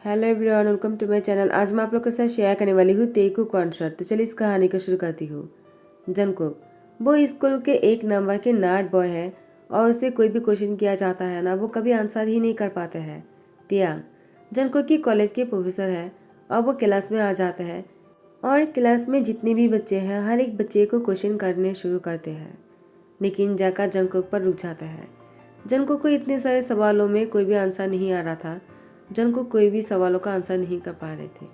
Hello everyone, welcome to my channel. आज मैं आप लोग के साथ शेयर करने वाली हूँ तेकू कॉन्सर्ट। तो चलिए इस कहानी को शुरू करती हूँ। जंगकुक वो स्कूल के एक नंबर के नार्ड बॉय है और उससे कोई भी क्वेश्चन किया जाता है ना, वो कभी आंसर ही नहीं कर पाते हैं। तियांग जंगकुक की कॉलेज के प्रोफेसर है और वो क्लास में आ जाते हैं और क्लास में जितने भी बच्चे हैं हर एक बच्चे को क्वेश्चन करने शुरू करते हैं, लेकिन जाकर जंगकुक पर रुक जाते हैं। जंगकुक को इतने सारे सवालों में कोई भी आंसर नहीं आ रहा था। जंगकुक कोई भी सवालों का आंसर नहीं कर पा रहे थे।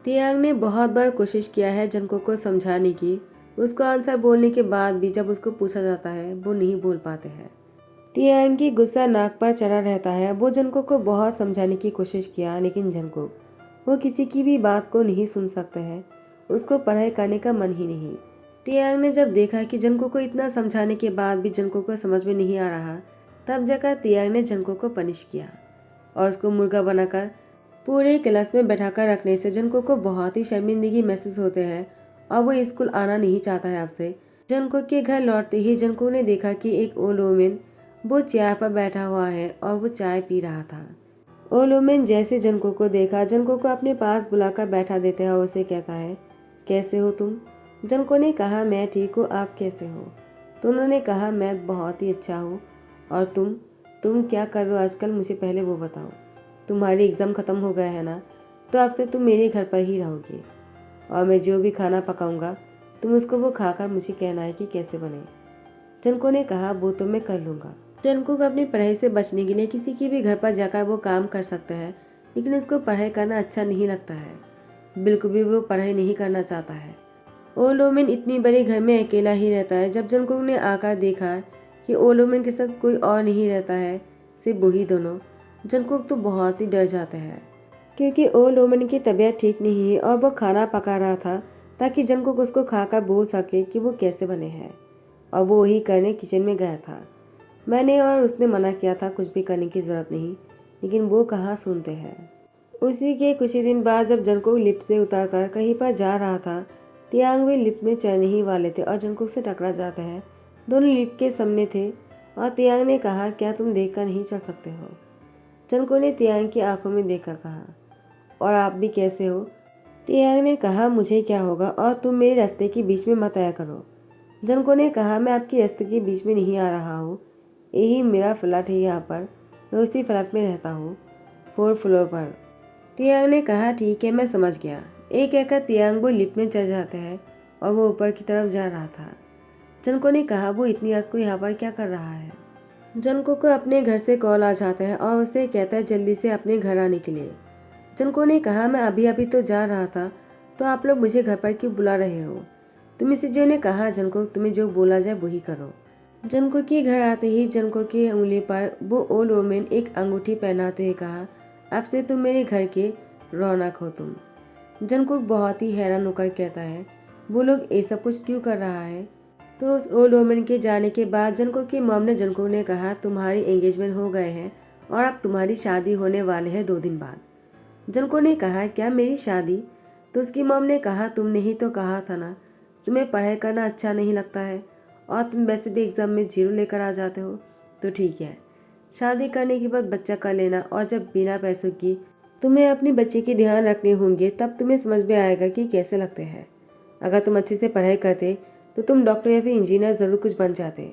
तियांग ने बहुत बार कोशिश किया है जंगकुक को समझाने की। उसको आंसर बोलने के बाद भी जब उसको पूछा जाता है वो नहीं बोल पाते हैं। तियांग की गुस्सा नाक पर चढ़ा रहता है। वो जंगकुक को बहुत समझाने की कोशिश किया, लेकिन जंगकुक वो किसी की भी बात को नहीं सुन सकते हैं। उसको पढ़ाई करने का मन ही नहीं। तियांग ने जब देखा कि जंगकुक को इतना समझाने के बाद भी जंगकुक को समझ में नहीं आ रहा, तब जाकर तियांग ने जंगकुक को पनिश किया और उसको मुर्गा बनाकर पूरे क्लास में बैठाकर रखने से जंगकुक को बहुत ही शर्मिंदगी महसूस होते हैं और वो स्कूल आना नहीं चाहता है। आपसे जंगकुक के घर लौटते ही जंगकुक ने देखा कि एक ओल्ड वुमेन वो चेयर पर बैठा हुआ है और वो चाय पी रहा था। ओल्ड वुमेन जैसे जंगकुक को देखा, जंगकुक को अपने पास बुलाकर बैठा देते हैं और उसे कहता है, कैसे हो तुम? जंगकुक ने कहा, मैं ठीक हूँ, आप कैसे हो? तो उन्होंने कहा, मैं बहुत ही अच्छा हूँ। और तुम क्या कर रहे हो आजकल, मुझे पहले वो बताओ। तुम्हारी एग्ज़ाम ख़त्म हो गया है ना, तो अब से तुम मेरे घर पर ही रहोगे और मैं जो भी खाना पकाऊंगा तुम उसको वो खाकर मुझे कहना है कि कैसे बने। जंगकुक ने कहा, वो तो मैं कर लूँगा। जंगकुक अपनी पढ़ाई से बचने के लिए किसी के भी घर पर जाकर वो काम कर सकता है, लेकिन उसको पढ़ाई करना अच्छा नहीं लगता है। बिल्कुल भी वो पढ़ाई नहीं करना चाहता है। ओल्ड वुमेन इतनी बड़े घर में अकेला ही रहता है। जब जंगकुक ने आकर देखा कि ओल्ड वुमेन के साथ कोई और नहीं रहता है, सिर्फ वही दोनों, जंगकुक तो बहुत ही डर जाते हैं, क्योंकि ओल्ड वुमेन की तबीयत ठीक नहीं है और वो खाना पका रहा था ताकि जंगकुक उसको खाकर बोल सके कि वो कैसे बने हैं, और वो वही करने किचन में गया था। मैंने और उसने मना किया था कुछ भी करने की ज़रूरत नहीं, लेकिन वो कहाँ सुनते हैं। उसी के कुछ ही दिन बाद जब जंगकुक लिफ्ट से उतरकर कहीं पर जा रहा था, तियांग भी लिफ्ट में चढ़ने ही वाले थे और जंगकुक से टकरा जाते हैं। दोनों लिफ्ट के सामने थे और तियांग ने कहा, क्या तुम देखकर नहीं चल सकते हो? जंगकुक ने तियांग की आंखों में देखकर कहा, और आप भी कैसे हो? तियांग ने कहा, मुझे क्या होगा और तुम मेरे रास्ते के बीच में मत आया करो। जंगकुक ने कहा, मैं आपके रास्ते के बीच में नहीं आ रहा हूँ, यही मेरा फ्लैट है, यहाँ पर मैं उसी फ्लैट में रहता हूँ, 4th फ्लोर पर। तियांग ने कहा, ठीक है, मैं समझ गया। एक कहकर तियांग वो लिफ्ट में चढ़ जाते हैं और वो ऊपर की तरफ जा रहा था। जंगकुक ने कहा, वो इतनी रात को यहाँ पर क्या कर रहा है? जंगकुक को अपने घर से कॉल आ जाता है और उसे कहता है जल्दी से अपने घर आने के लिए। जंगकुक ने कहा, मैं अभी अभी तो जा रहा था, तो आप लोग मुझे घर पर क्यों बुला रहे हो? तुम इसे जो ने कहा, जंगकुक तुम्हें जो बोला जाए वही करो। जंगकुक के घर आते ही जंगकुक की उंगली पर वो ओल्ड वुमेन एक अंगूठी पहनाते हुए कहा, अब से तुम मेरे घर के रौनक हो तुम। जंगकुक बहुत ही हैरान होकर कहता है, वो लोग ऐसा कुछ क्यों कर रहा है? तो उस ओल्ड वुमेन के जाने के बाद जंगकुक की मॉम ने जंगकुक ने कहा, तुम्हारी एंगेजमेंट हो गए हैं और अब तुम्हारी शादी होने वाले है 2 दिन बाद। जंगकुक ने कहा, क्या मेरी शादी? तो उसकी मॉम ने कहा, तुमने ही तो कहा था ना, तुम्हें पढ़ाई करना अच्छा नहीं लगता है और तुम वैसे भी एग्ज़ाम में 0 लेकर आ जाते हो, तो ठीक है, शादी करने के बाद बच्चा कर लेना, और जब बिना पैसों की तुम्हें अपने बच्चे के ध्यान रखने होंगे तब तुम्हें समझ में आएगा कि कैसे लगते हैं। अगर तुम अच्छे से पढ़ाई करते तो तुम डॉक्टर या फिर इंजीनियर ज़रूर कुछ बन जाते,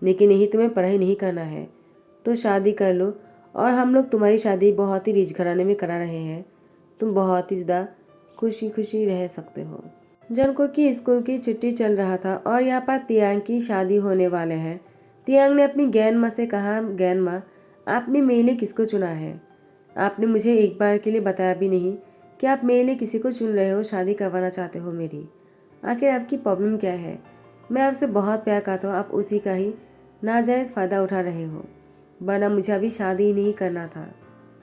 लेकिन यही तुम्हें पढ़ाई नहीं करना है, तो शादी कर लो और हम लोग तुम्हारी शादी बहुत ही रिच घराने में करा रहे हैं, तुम बहुत ही ज़्यादा खुशी खुशी रह सकते हो। जंगकुक की स्कूल की छुट्टी चल रहा था और यहाँ पर तियांग की शादी होने वाले हैं। तियांग ने अपनी ग्रैंड माँ से कहा, ग्रैंड माँ, आपने मेरे लिए किसको चुना है? आपने मुझे एक बार के लिए बताया भी नहीं कि आप मेरे लिए किसी को चुन रहे हो, शादी करवाना चाहते हो मेरी। आखिर आपकी प्रॉब्लम क्या है? मैं आपसे बहुत प्यार करता हूँ, आप उसी का ही नाजायज़ फ़ायदा उठा रहे हो, वरना मुझे अभी शादी ही नहीं करना था।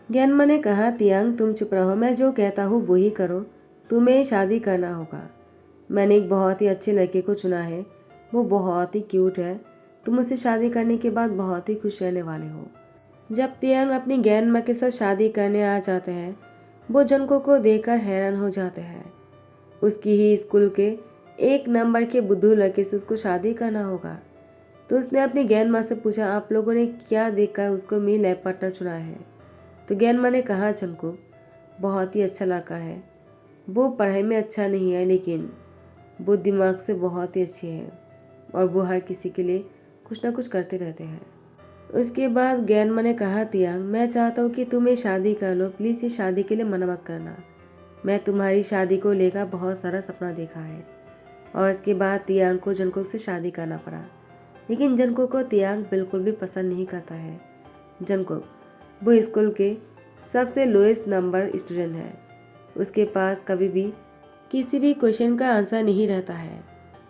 ज्ञानमा ने कहा, तियांग तुम चुप रहो, मैं जो कहता हूँ वो ही करो, तुम्हें शादी करना होगा। मैंने एक बहुत ही अच्छे लड़के को चुना है, वो बहुत ही क्यूट है, तुम उससे शादी करने के बाद बहुत ही खुश रहने वाले हो। जब तियांग अपनी ज्ञानमा के साथ शादी करने आ जाते हैं, वो जंगकुक को देखकर हैरान हो जाते हैं। उसकी ही स्कूल के एक नंबर के बुद्धू लड़के से उसको शादी करना होगा। तो उसने अपनी ज्ञानमा से पूछा, आप लोगों ने क्या देखकर उसको मेरी लाइफ पार्टनर चुना है? तो ज्ञानमा ने कहा, जंगकुक, बहुत ही अच्छा लड़का है। वो पढ़ाई में अच्छा नहीं है लेकिन वो दिमाग से बहुत ही अच्छे हैं और वो हर किसी के लिए कुछ ना कुछ करते रहते हैं। उसके बाद ज्ञानमा ने कहा, तियांग मैं चाहता हूँ कि तुम ये शादी कर लो, प्लीज़ ये शादी के लिए मना मत करना। मैं तुम्हारी शादी को लेकर बहुत सारा सपना देखा है। और इसके बाद तियांग को जंगकुक से शादी करना पड़ा, लेकिन जंगकुक को तियांग बिल्कुल भी पसंद नहीं करता है। जंगकुक वो स्कूल के सबसे लोएस्ट नंबर स्टूडेंट है। उसके पास कभी भी किसी भी क्वेश्चन का आंसर नहीं रहता है,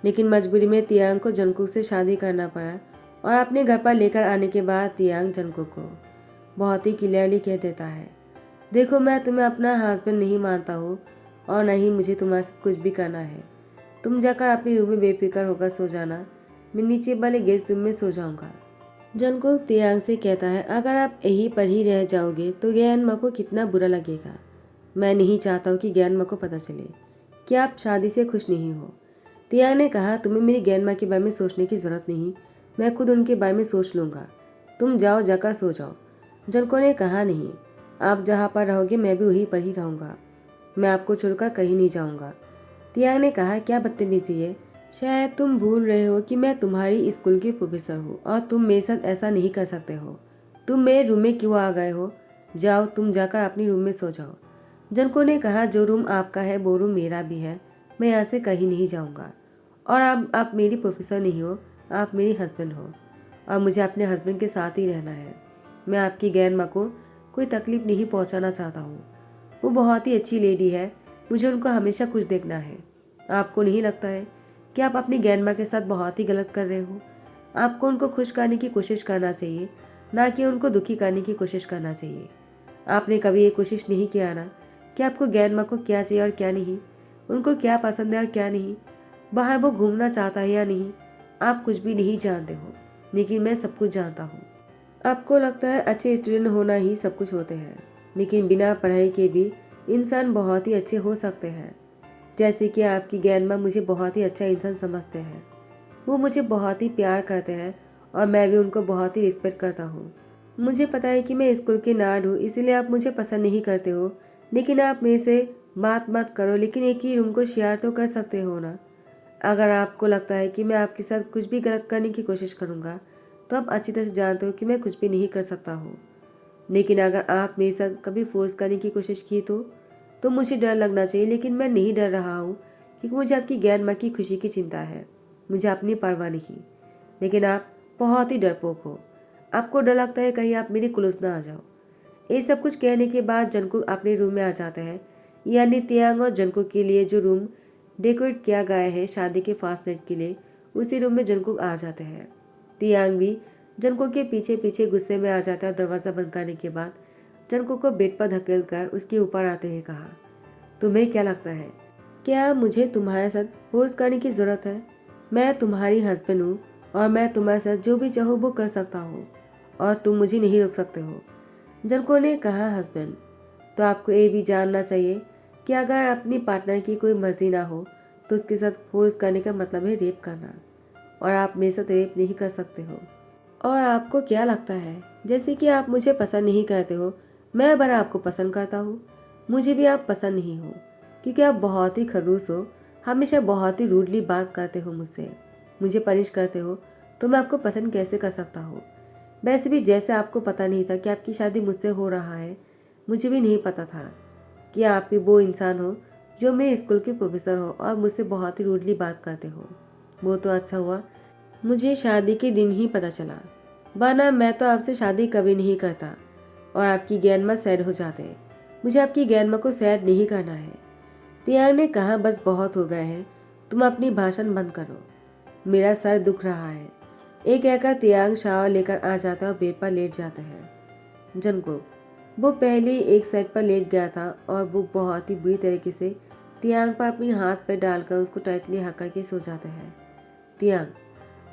लेकिन मजबूरी में तियांग को जंगकुक से शादी करना पड़ा। और अपने घर पर लेकर आने के बाद तियांग जंगकुक को बहुत ही क्लियरली कह देता है, देखो मैं तुम्हें अपना हस्बैंड नहीं मानता हूँ और न ही मुझे तुम्हारे साथ कुछ भी करना है। तुम जाकर अपने रूम में बेफिक्र होकर सो जाना, मैं नीचे वाले गेस्ट रूम में सो जाऊंगा। जंगकुक तियांग से कहता है, अगर आप यहीं पर ही रह जाओगे तो ज्ञानमा को कितना बुरा लगेगा। मैं नहीं चाहता हूँ कि ज्ञानमा को पता चले कि आप शादी से खुश नहीं हो। तियांग ने कहा, तुम्हें मेरी ज्ञानमा के बारे में सोचने की जरूरत नहीं, मैं खुद उनके बारे में सोच लूँगा। तुम जाओ, जाकर सो जाओ। जंगकुक ने कहा, नहीं, आप जहाँ पर रहोगे मैं भी वहीं पर ही रहूँगा, मैं आपको छोड़कर कहीं नहीं जाऊँगा। तियांग ने कहा, क्या बदतमीजी है, शायद तुम भूल रहे हो कि मैं तुम्हारी स्कूल की प्रोफेसर हूँ और तुम मेरे साथ ऐसा नहीं कर सकते हो। तुम मेरे रूम में क्यों आ गए हो? जाओ, तुम जाकर अपने रूम में सो जाओ। जंगकुक ने कहा, जो रूम आपका है वो रूम मेरा भी है, मैं यहाँ से कहीं नहीं जाऊँगा। और आप मेरी प्रोफेसर नहीं हो, आप मेरी हस्बैंड हो और मुझे अपने हस्बैंड के साथ ही रहना है। मैं आपकी ज्ञानमा को कोई तकलीफ नहीं पहुँचाना चाहता हूँ। वो बहुत ही अच्छी लेडी है, मुझे उनको हमेशा खुश देखना है। आपको नहीं लगता है कि आप अपनी ज्ञानमा के साथ बहुत ही गलत कर रहे हो? आपको उनको खुश करने की कोशिश करना चाहिए, ना कि उनको दुखी करने की कोशिश करना चाहिए। आपने कभी ये कोशिश नहीं किया ना कि आपको ज्ञानमा को क्या चाहिए और क्या नहीं, उनको क्या पसंद है और क्या नहीं, बाहर वो घूमना चाहता है या नहीं। आप कुछ भी नहीं जानते हो, लेकिन मैं सब कुछ जानता हूँ। आपको लगता है अच्छे स्टूडेंट होना ही सब कुछ होते हैं, लेकिन बिना पढ़ाई के भी इंसान बहुत ही अच्छे हो सकते हैं। जैसे कि आपकी ज्ञानमा मुझे बहुत ही अच्छा इंसान समझते हैं, वो मुझे बहुत ही प्यार करते हैं और मैं भी उनको बहुत ही रिस्पेक्ट करता हूँ। मुझे पता है कि मैं स्कूल की नार्ड हूँ, इसीलिए आप मुझे पसंद नहीं करते हो, लेकिन आप मेरे से बात मत करो, लेकिन एक ही रूम को शेयर तो कर सकते हो ना। अगर आपको लगता है कि मैं आपके साथ कुछ भी गलत करने की कोशिश करूँगा तो आप अच्छी तरह से जानते हो कि मैं कुछ भी नहीं कर सकता हूँ। लेकिन अगर आप मेरे साथ कभी फोर्स करने की कोशिश की तो मुझे डर लगना चाहिए, लेकिन मैं नहीं डर रहा हूँ क्योंकि मुझे आपकी ज्ञानमा की खुशी की चिंता है, मुझे अपनी परवाह नहीं। लेकिन आप बहुत ही डरपोक हो, आपको डर लगता है कहीं आप मेरे क्लोज ना आ जाओ। ये सब कुछ कहने के बाद जंगकुक अपने रूम में आ जाते हैं, यानी तियांग और जंगकुक के लिए जो रूम डेकोरेट किया गया है शादी के फास्ट नाइट के लिए, उसी रूम में जंगकुक आ जाते हैं। तियांग भी जंगकुक के पीछे पीछे गुस्से में आ जाता है। दरवाज़ा बंद करने के बाद जंगकुक को बेड पर धकेल कर उसके ऊपर आते हैं कहा, तुम्हें क्या लगता है, क्या मुझे तुम्हारे साथ फोर्स करने की ज़रूरत है? मैं तुम्हारी हस्बैंड हूँ और मैं तुम्हारे साथ जो भी चाहूँ वो कर सकता हूँ और तुम मुझे नहीं रोक सकते हो। जंगकुक ने कहा, हस्बैंड, तो आपको ये भी जानना चाहिए कि अगर अपनी पार्टनर की कोई मर्जी ना हो तो उसके साथ फोर्स करने का मतलब है रेप करना, और आप मेरे साथ रेप नहीं कर सकते हो। और आपको क्या लगता है जैसे कि आप मुझे पसंद नहीं करते हो, मैं बड़ा आपको पसंद करता हूँ? मुझे भी आप पसंद नहीं हो क्योंकि आप बहुत ही खड़ूस हो, हमेशा बहुत ही रूडली बात करते हो मुझसे, मुझे पनिश करते हो, तो मैं आपको पसंद कैसे कर सकता हूँ? वैसे भी जैसे आपको पता नहीं था कि आपकी शादी मुझसे हो रहा है, मुझे भी नहीं पता था कि आप भी वो इंसान हो जो मेरे स्कूल के प्रोफेसर हो और मुझसे बहुत ही रूडली बात करते हो। वो तो अच्छा हुआ मुझे शादी के दिन ही पता चला, वरना मैं तो आपसे शादी कभी नहीं करता और आपकी ज्ञानमा सैड हो जाते। मुझे आपकी ज्ञानमा को सैड नहीं करना है। तियांग ने कहा, बस बहुत हो गए हैं, तुम अपनी भाषण बंद करो, मेरा सर दुख रहा है। एक कहकर तियांग शावर लेकर आ जाता है और बेड पर लेट जाता है। जंगकुक वो पहले ही एक साइड पर लेट गया था और वो बहुत ही बुरी तरीके से तियांग पर अपनी हाथ पर डालकर उसको टाइटली हक करके सो जाते हैं। तियांग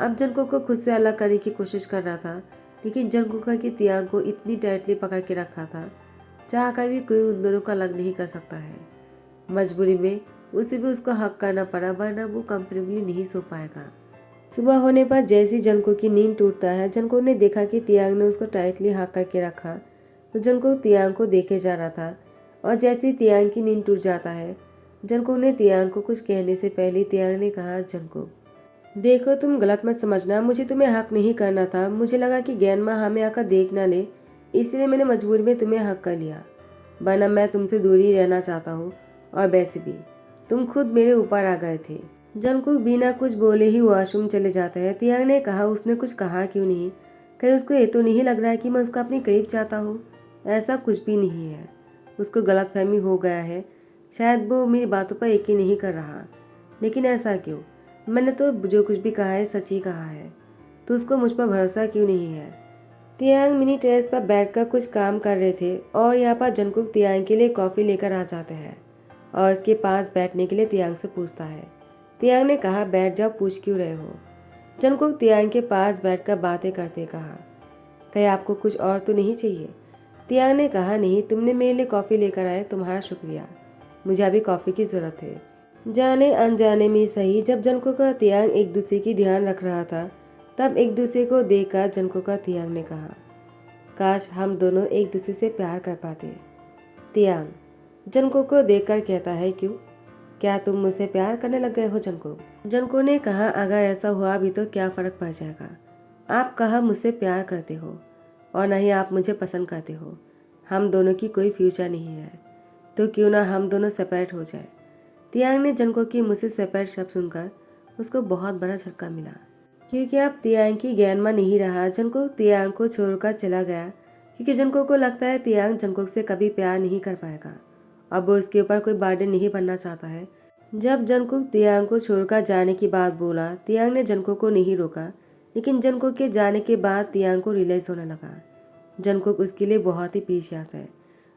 अब जंगकुक को खुद से अलग करने की कोशिश कर रहा था, लेकिन जंगकुक की तियांग को इतनी टाइटली पकड़ के रखा था, चाह कर भी कोई उन दोनों को अलग नहीं कर सकता है। मजबूरी में उसे भी उसको हक करना पड़ा, वरना वो कंफर्टेबली नहीं सो पाएगा। सुबह होने पर जैसे ही जंगकुक की नींद टूटता है, जंगकुक ने देखा कि तियांग ने उसको टाइटली हक करके रखा, तो जंगकुक तियांग को देखे जा रहा था और जैसे ही तियांग की नींद टूट जाता है, जंगकुक ने तियांग को कुछ कहने से पहले तियांग ने कहा, जंगकुक देखो, तुम गलत मत समझना, मुझे तुम्हें हक नहीं करना था। मुझे लगा कि ज्ञानमा हमें आकर देख ना ले, इसलिए मैंने मजबूरी में तुम्हें हक कर लिया, वरना मैं तुमसे दूरी रहना चाहता हूँ। और वैसे भी तुम खुद मेरे ऊपर आ गए थे। जंगकुक बिना कुछ बोले ही वॉशरूम चले जाता है। तियांग ने कहा, उसने कुछ कहा क्यों नहीं? कहीं उसको ये तो नहीं लग रहा है कि मैं उसका अपने करीब चाहता हूँ? ऐसा कुछ भी नहीं है, उसको गलतफहमी हो गया है। शायद वो मेरी बातों पर यकीन नहीं कर रहा। लेकिन ऐसा क्यों? मैंने तो जो कुछ भी कहा है सच ही कहा है, तो उसको मुझ पर भरोसा क्यों नहीं है? तियांग मिनी टेरेस पर बैठकर कुछ काम कर रहे थे और यहाँ पर जंगकुक तियांग के लिए कॉफ़ी लेकर आ जाते हैं और उसके पास बैठने के लिए तियांग से पूछता है। तियांग ने कहा, बैठ जाओ, पूछ क्यों रहे हो? जंगकुक तियांग के पास बैठकर बातें करते कहा, कहीं आपको कुछ और तो नहीं चाहिए? तियांग ने कहा, नहीं, तुमने मेरे लिए कॉफ़ी लेकर आए, तुम्हारा शुक्रिया, मुझे अभी कॉफ़ी की ज़रूरत है। जाने अनजाने में सही, जब जंगकुक और तियांग एक दूसरे की ध्यान रख रहा था, तब एक दूसरे को देखकर जंगकुक और तियांग ने कहा, काश हम दोनों एक दूसरे से प्यार कर पाते। तियांग जंगकुक को देखकर कहता है, क्यों? क्या तुम मुझसे प्यार करने लग गए हो जंगकुक? जंगकुक ने कहा, अगर ऐसा हुआ भी तो क्या फ़र्क पड़ जाएगा? आप कहाँ मुझसे प्यार करते हो और न ही आप मुझे पसंद करते हो। हम दोनों की कोई फ्यूचर नहीं है, तो क्यों ना हम दोनों सेपरेट हो जाए। तियांग ने जंगकुक की मुझसे सेपरेट शब्द सुनकर उसको बहुत बड़ा झटका मिला, क्योंकि अब तियांग की ज्ञानमा नहीं रहा। जंगकुक तियांग को छोड़कर चला गया क्योंकि जंगकुक को लगता है तियांग जंगकुक से कभी प्यार नहीं कर पाएगा। अब वो उसके ऊपर कोई बर्डन नहीं बनना चाहता है। जब जंगकुक तियांग को छोड़कर जाने की बात बोला, तियांग ने जंगकुक को नहीं रोका, लेकिन जंगकुक के जाने के बाद तियांग को रियलाइज होने लगा जंगकुक उसके लिए बहुत ही प्रीशियस है।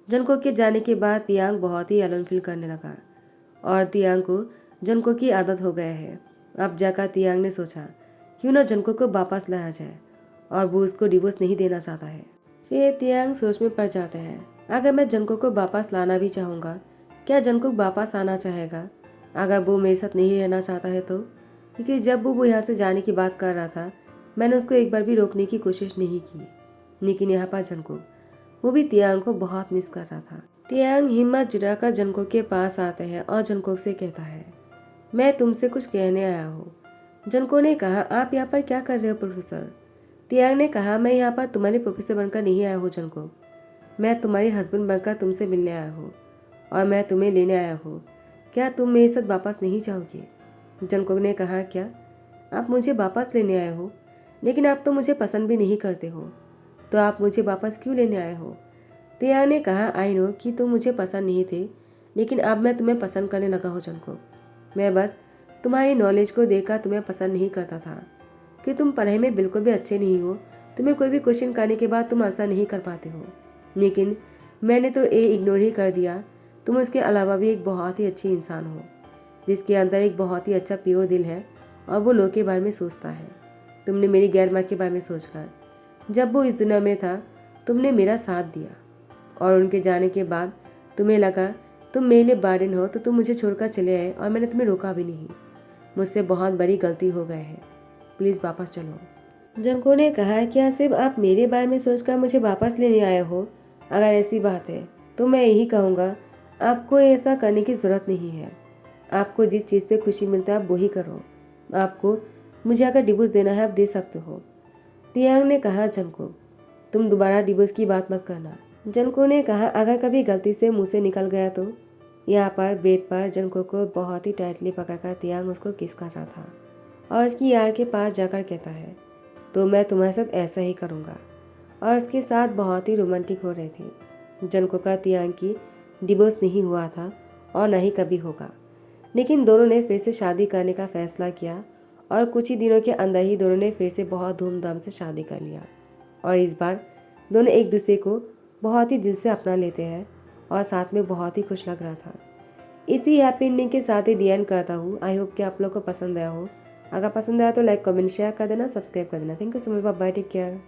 जंगकुक के जाने के बाद तियांग बहुत ही अलोन फील करने लगा और तियांग को जंगकुक की आदत हो गया है। अब जाकर तियांग ने सोचा, क्यों ना जंगकुक को वापस लाया जाए, और वो उसको डिवोर्स नहीं देना चाहता है। फिर तियांग सोच में पड़ जाता है, अगर मैं जंगकुक को वापस लाना भी चाहूँगा, क्या जंगकुक वापस आना चाहेगा? अगर वो मेरे साथ नहीं रहना चाहता है तो? क्योंकि जब वो यहाँ से जाने की बात कर रहा था, मैंने उसको एक बार भी रोकने की कोशिश नहीं की। लेकिन यहाँ पर जंगकुक, वो भी तियांग को बहुत मिस कर रहा था। तियांग हिम्मत जुटाकर जंगकुक के पास आता है और जंगकुक से कहता है, मैं तुमसे कुछ कहने आया हूँ। जंगकुक ने कहा, आप यहाँ पर क्या कर रहे हो प्रोफेसर? तियांग ने कहा, मैं यहाँ पर तुम्हारे प्रोफेसर बनकर नहीं आया हूँ जंगकुक, मैं तुम्हारे हस्बैंड बनकर तुमसे मिलने आया हूँ और मैं तुम्हें लेने आया हूँ। क्या तुम मेरे साथ वापस नहीं जाओगे? जंगकुक ने कहा, क्या आप मुझे वापस लेने आए हो? लेकिन आप तो मुझे पसंद भी नहीं करते हो, तो आप मुझे वापस क्यों लेने आए हो? तियांग ने कहा, आई नो कि तुम मुझे पसंद नहीं थे, लेकिन अब मैं तुम्हें पसंद करने लगा हूँ जंगकुक। मैं बस तुम्हारी नॉलेज को देखकर तुम्हें पसंद नहीं करता था कि तुम पढ़ाई में बिल्कुल भी अच्छे नहीं हो। तुम्हें कोई भी क्वेश्चन करने के बाद तुम आंसर नहीं कर पाते हो, लेकिन मैंने तो ये इग्नोर ही कर दिया। तुम उसके अलावा भी एक बहुत ही अच्छी इंसान हो, जिसके अंदर एक बहुत ही अच्छा प्योर दिल है और वो लोग के बारे में सोचता है। तुमने मेरी गैर माँ के बारे में सोचकर, जब वो इस दुनिया में था, तुमने मेरा साथ दिया, और उनके जाने के बाद तुम्हें लगा तुम मेरे लिए बर्डन हो, तो तुम मुझे छोड़कर चले आए और मैंने तुम्हें रोका भी नहीं। मुझसे बहुत बड़ी गलती हो गई है, प्लीज़ वापस चलो। जंगकुक ने कहा, क्या सिर्फ आप मेरे बारे में सोचकर मुझे वापस लेने आए हो? अगर ऐसी बात है तो मैं यही कहूँगा, आपको ऐसा करने की ज़रूरत नहीं है। आपको जिस चीज़ से खुशी मिलता है आप वही करो। आपको मुझे अगर डिवोर्स देना है आप दे सकते हो। तियांग ने कहा, जंगकुक तुम दोबारा डिवोर्स की बात मत करना। जंगकुक ने कहा, अगर कभी गलती से मुंह से निकल गया तो? यहाँ पर बेड पर जंगकुक को बहुत ही टाइटली पकड़कर तियांग उसको किस कर रहा था और उसकी यार के पास जाकर कहता है, तो मैं तुम्हारे साथ ऐसा ही करूँगा, और उसके साथ बहुत ही रोमांटिक हो रहे थे। जंगकुक का तियांग की डिवोर्स नहीं हुआ था और न ही कभी होगा, लेकिन दोनों ने फिर से शादी करने का फैसला किया और कुछ ही दिनों के अंदर ही दोनों ने फिर से बहुत धूमधाम से शादी कर लिया। और इस बार दोनों एक दूसरे को बहुत ही दिल से अपना लेते हैं और साथ में बहुत ही खुश लग रहा था। इसी हैप्पी एंडिंग के साथ ही दी एंड करता हूँ। आई होप कि आप लोग को पसंद आया हो। अगर पसंद आया तो लाइक कमेंट शेयर कर देना, सब्सक्राइब कर देना। Thank you so much, bye, take care.